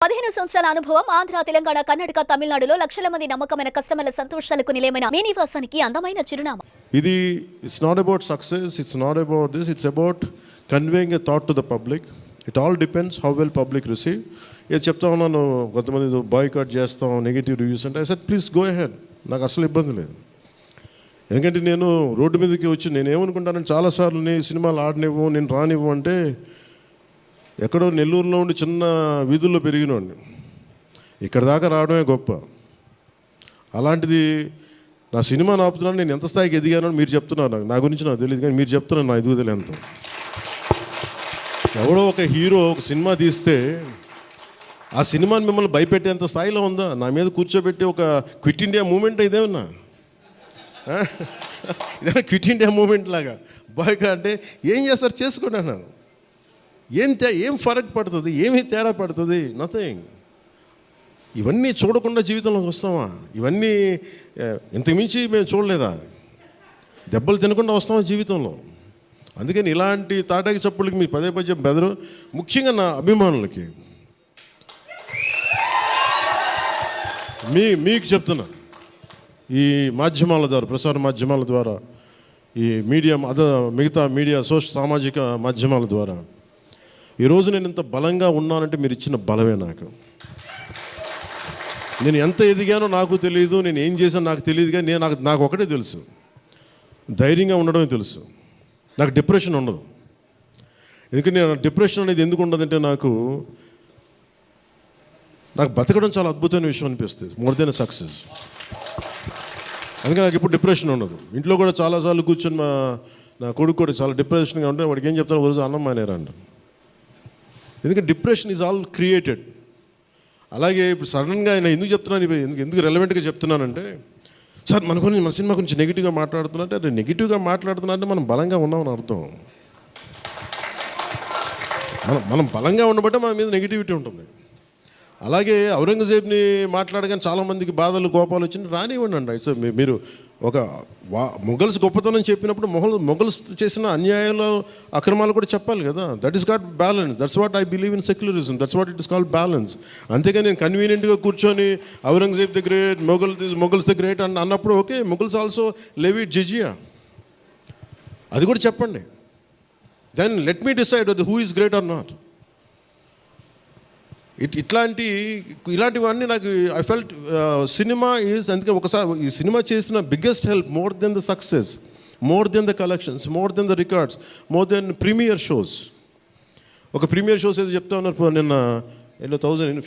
15 సంవత్సరాల అనుభవం ఆంధ్ర, తెలంగాణ, కర్ణాటక, తమిళనాడులో లక్షల మంది నమ్మకమైన కస్టమర్ల సంతోషాలకు నిలయమైన మీ నివాసానికి అందమైన చిరునామా. ఇది it's not about success, it's not about this, it's about conveying a thought to the public. It all depends how well public receive. ఇది చెప్తా ఉన్నాను, కొంతమంది బాయ్కాట్ చేస్తాం, నెగిటివ్ రివ్యూస్ అంటే I said please go ahead, నాకు అసలు ఇబ్బంది లేదు. ఎందుకంటే నేను రోడ్డు మీదకి వచ్చి నేను ఏమనుకుంటానంటే చాలాసార్లు నేను సినిమాలు ఆడనివ్వు, నేను రానివ్వు అంటే ఎక్కడో నెల్లూరులో ఉండి చిన్న వీధుల్లో పెరిగినోడిని, ఇక్కడ దాకా రావడమే గొప్ప. అలాంటిది నా సినిమాని ఆపుతున్నాను, నేను ఎంత స్థాయికి ఎదిగానో మీరు చెప్తున్నారు. నా గురించి నాకు తెలియదు, కానీ మీరు చెప్తున్నారు నా ఎదుగుదల ఎంత. ఎవడో ఒక హీరో ఒక సినిమా తీస్తే ఆ సినిమాని మిమ్మల్ని భయపెట్టేంత స్థాయిలో ఉందా? నా మీద కూర్చోబెట్టి ఒక క్విట్ ఇండియా మూమెంట్ ఇదేమన్నా, ఇదేనా క్విట్ ఇండియా మూమెంట్ లాగా? బాయ్కా అంటే ఏం చేస్తారు చేసుకోండి అన్నాను. ఏం ఫరక్ పడుతుంది, ఏమి తేడా పడుతుంది? నథింగ్. ఇవన్నీ చూడకుండా జీవితంలోకి వస్తామా? ఇవన్నీ ఇంతకుమించి మేము చూడలేదా? దెబ్బలు తినకుండా వస్తామా జీవితంలో? అందుకని ఇలాంటి తాటాకి చప్పుళ్ళకి మీరు పదే పదే బెదరు. ముఖ్యంగా నా అభిమానులకి మీకు చెప్తున్నా, ఈ మాధ్యమాల ద్వారా, ప్రసార మాధ్యమాల ద్వారా, ఈ మీడియా మిగతా మీడియా సామాజిక మాధ్యమాల ద్వారా ఈరోజు నేను ఇంత బలంగా ఉన్నానంటే మీరు ఇచ్చిన బలమే. నేను ఎంత ఎదిగానో నాకు తెలియదు, నేను ఏం చేశానో నాకు తెలియదు, కానీ నాకు ఒకటే తెలుసు, ధైర్యంగా ఉండడమే తెలుసు. నాకు డిప్రెషన్ ఉండదు. ఎందుకంటే నేను డిప్రెషన్ అనేది ఎందుకు ఉండదంటే నాకు బతకడం చాలా అద్భుతమైన విషయం అనిపిస్తుంది, మోర్ దెన్ సక్సెస్. అందుకే నాకు ఇప్పుడు డిప్రెషన్ ఉండదు. ఇంట్లో కూడా చాలాసార్లు కూర్చొని నా కొడుకు కూడా చాలా డిప్రెషన్గా ఉంటే వాడికి ఏం చెప్తాను, రోజు అన్నం మానేరండి. ఎందుకంటే డిప్రెషన్ ఈజ్ ఆల్ క్రియేటెడ్. అలాగే ఇప్పుడు సడన్గా ఆయన ఎందుకు చెప్తున్నాను, ఎందుకు రెలవెంట్గా చెప్తున్నానంటే, సార్ మన సినిమా గురించి నెగిటివ్గా మాట్లాడుతున్నట్టే, అది నెగిటివ్గా మాట్లాడుతున్నట్టే మనం బలంగా ఉన్నామని అర్థం. మనం బలంగా ఉండబట్టే మన మీద నెగిటివిటీ ఉంటుంది. అలాగే ఔరంగజేబ్ని మాట్లాడగానే చాలామందికి బాధలు కోపాలు వచ్చింది, రానివ్వండి అండి. సో మీరు ఒక మొఘల్స్ గొప్పతనం చెప్పినప్పుడు మొఘల్స్ చేసిన అన్యాయాలు అక్రమాలు కూడా చెప్పాలి కదా. That is got balance. That's what I believe in secularism. That's what it is called balance. అంతేగాని నేను కన్వీనియంట్గా కూర్చొని Aurangzeb the great, Mughals the great అన్నప్పుడు okay, Mughals also levied jizya, అది కూడా చెప్పండి. Then let me decide who is great or not. ఇలాంటివన్నీ నాకు ఐ ఫెల్ట్ సినిమా ఈజ్, అందుకే ఒకసారి ఈ సినిమా చేసిన biggest help, more than the success, more than the collections, more than the records, more than premiere shows. ఒక premiere shows ఏదో చెప్తా ఉన్నారు నిన్న,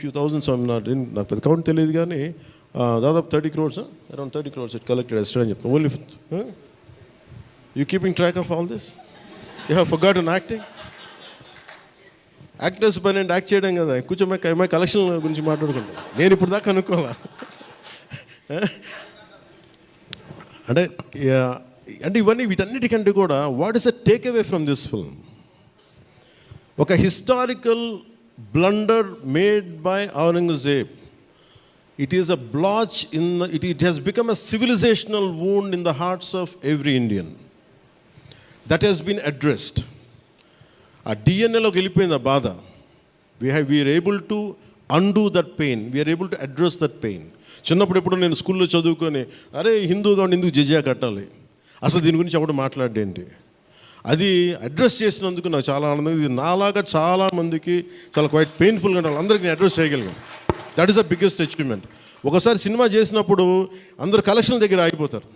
ఫ్యూ థౌజండ్స్, నాకు పెద్ద కౌంట్ తెలియదు, కానీ దాదాపు 30 crores, around 30 crores it collected yesterday అని చెప్తాను. Only you keeping track of all this? You have forgotten acting. Actors పని అంటే యాక్ట్ చేయడం కదా, కూర్చోమై కలెక్షన్ గురించి మాట్లాడుకుంటాం. నేను ఇప్పుడు దాకా అనుకోవాలా అంటే ఇవన్నీ వీటన్నిటికంటే కూడా what is a take away from this film? ఒక historical blunder made by Aurangzeb. It is a blotch it has become a civilizational wound in the hearts of every Indian. That has been addressed. ఆ డిఎన్ఏలోకి వెళ్ళిపోయింది ఆ బాధ. We are able to undo that pain, we are able to address that pain. చిన్నప్పుడు ఎప్పుడు నేను స్కూల్లో చదువుకొని, అరే హిందూగా ఉండి ఎందుకు జిజియా కట్టాలి, అసలు దీని గురించి ఎవడు మాట్లాడేంటి, అది అడ్రస్ చేసినందుకు నాకు చాలా ఆనందం. ఇది నాలాగా చాలామందికి చాలా క్వైట్ పెయిన్ఫుల్గా ఉండాలి, అందరికీ నేను అడ్రస్ చేయగలిగాను. That is the biggest achievement. ఒకసారి సినిమా చేసినప్పుడు అందరు కలెక్షన్ల దగ్గర ఆగిపోతారు,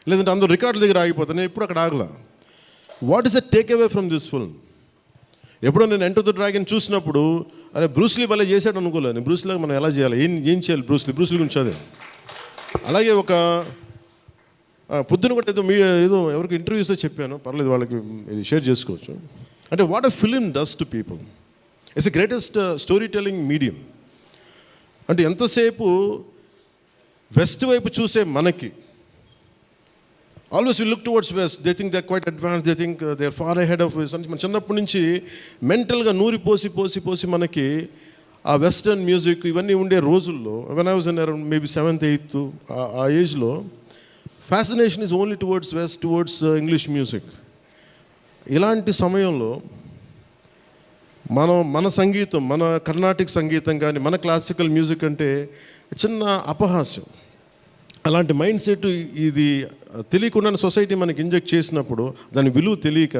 లేదంటే అందరూ రికార్డుల దగ్గర ఆగిపోతారు. నేను ఎప్పుడు అక్కడ ఆగలా. What is the take away from this film? ఎప్పుడో నేను ఎంటర్ ద డ్రాగన్ చూసినప్పుడు, అరే బ్రూస్లీ భలే చేశాడు అనుకోలేదు. బ్రూస్లీగా మనం ఎలా చేయాలి, ఏం చేయాలి, బ్రూస్లీ గురించి చదివా. అలాగే ఒక పొద్దున కూడా ఏదో ఎవరికి ఇంటర్వ్యూస్లో చెప్పాను, పర్లేదు వాళ్ళకి ఇది షేర్ చేసుకోవచ్చు. అంటే what a film does to people. It's the greatest story telling medium. అంటే ఎంతసేపు వెస్ట్ వైపు చూసే మనకి, always we look towards west, they think they are quite advance, they think they are far ahead of. మన చిన్నప్పటి నుంచి మెంటల్గా నూరి పోసి మనకి ఆ వెస్టర్న్ మ్యూజిక్ ఇవన్నీ ఉండే రోజుల్లో, when I was in around maybe 7th 8th ఆ ఏజ్లో, fascination is only towards west, towards English music. ఇలాంటి సమయంలో మన సంగీతం, మన కర్ణాటిక్ సంగీతం కానీ, మన క్లాసికల్ మ్యూజిక్ అంటే చిన్న అపహాస్యం. అలాంటి మైండ్ సెట్ ఇది తెలియకుండా సొసైటీ మనకి ఇంజెక్ట్ చేసినప్పుడు దాని విలువ తెలియక,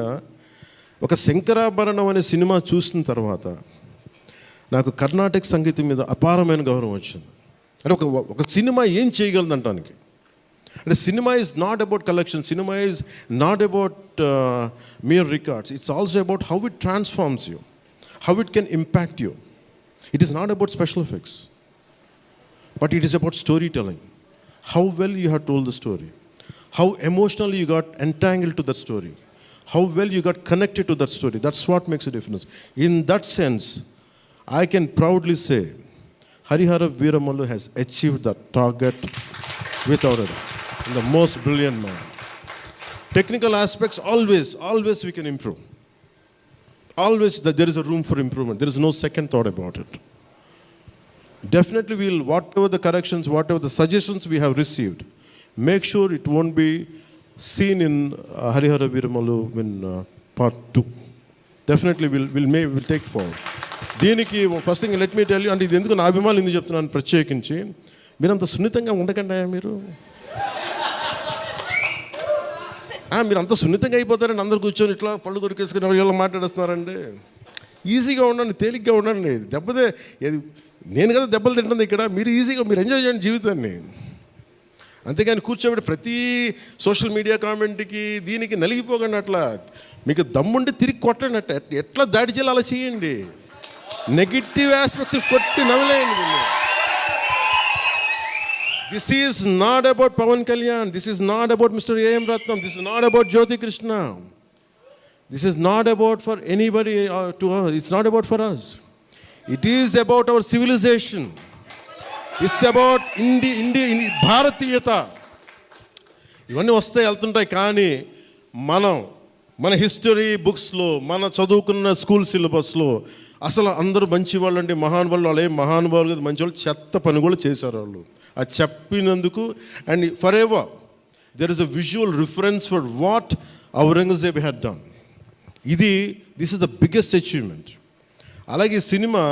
ఒక శంకరాభరణం అనే సినిమా చూసిన తర్వాత నాకు కర్ణాటక సంగీతం మీద అపారమైన గౌరవం వచ్చింది. అంటే ఒక సినిమా ఏం చేయగలదంటానికి. అంటే cinema is not about collection, cinema is not about mere records, it's also about how it transforms you, how it can impact you. It is not about special effects, but it is about storytelling. How well you have told the story, how emotionally you got entangled to that story, how well you got connected to that story. That's what makes a difference. In that sense, I can proudly say Harihara Veeramallu has achieved that target without a doubt. The most brilliant man. Technical aspects, always we can improve. Always there is a room for improvement. There is no second thought about it. Definitely we'll, whatever the corrections, whatever the suggestions we have received, make sure it won't be seen in Harihara Veeramallu in part 2. Definitely we'll take forward. దీనికి first thing let me tell you, అంటే ఇది ఎందుకు నా అభిమానులు ఎందుకు చెప్తున్నాను ప్రత్యేకించి, మీరంత సున్నితంగా ఉండకండి. మీరు అంత సున్నితంగా అయిపోతారండి, అందరు కూర్చొని ఇట్లా పళ్ళు దొరికేసుకుని వీళ్ళు మాట్లాడేస్తున్నారండి. ఈజీగా ఉండండి, తేలిగ్గా ఉండండి. నేను కదా దెబ్బలు తింటుంది ఇక్కడ, మీరు ఈజీగా మీరు ఎంజాయ్ చేయండి జీవితాన్ని. అంతేగాని కూర్చోబెట్టి ప్రతి సోషల్ మీడియా కామెంట్కి దీనికి నలిగిపోకండి. అట్లా మీకు దమ్ముండి తిరిగి కొట్టండి. ఎట్లా దాడి చేయాలి అలా చేయండి. నెగిటివ్ ఆస్పెక్ట్స్ కొట్టి నవ్వలేయండి. This is not about Pawan Kalyan. This is not about Mr. A.M. Ratnam. This is not about Jyoti Krishna. This is not about for anybody to us. It's not about for us. It is about our civilization. It's about భారతీయత. ఇవన్నీ వస్తాయి వెళ్తుంటాయి, కానీ మన history బుక్స్లో, మన చదువుకున్న school సిలబస్లో అసలు అందరూ మంచి వాళ్ళు అంటే మహానుభావులు, వాళ్ళు ఏం మహానుభావులు కదా, మంచి వాళ్ళు చెత్త పని కూడా చేశారు వాళ్ళు. అది చెప్పినందుకు and for ever there is a visual reference for what Aurangzeb had done. This is the biggest achievement. అలాగే cinema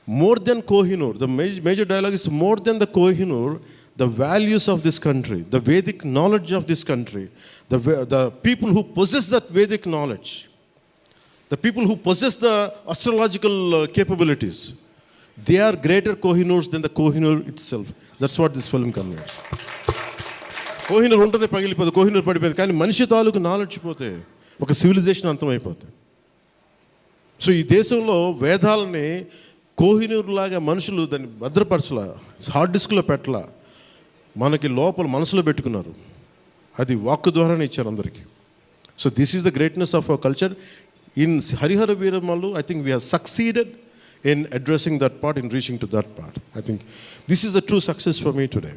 more than Kohinoor, the major dialogue is more than the Kohinoor, the values of this country, the Vedic knowledge of this country, the people who possess that Vedic knowledge, the people who possess the astrological capabilities, they are greater Kohinoors than the Kohinoor itself. That's what this film conveys. Kohinoor ఉంటుంది, పగిలిపోతుంది, కోహినూర్ పడిపోతుంది, కానీ మనిషి తాలూకు knowledge పోతే ఒక civilisation అంతమైపోతుంది. So ఈ దేశంలో వేదాలని కోహినూర్ లాగా మనుషులు దాన్ని భద్రపరచలా, హార్డ్ డిస్క్లో పెట్టలా, మనకి లోపల మనసులో పెట్టుకున్నారు. అది వాక్కు ద్వారానే ఇచ్చారు అందరికీ. So this is the greatness of our culture. In Harihara Veeramallu, I think we have succeeded in addressing that part, in reaching to that part. I think this is the true success for me today.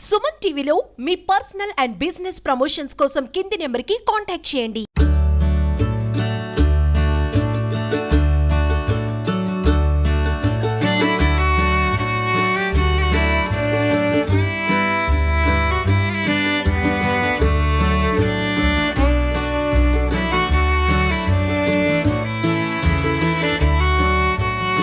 Suman టీవీలో మీ personal and business promotions కోసం కింది నెంబర్కి contact చేయండి.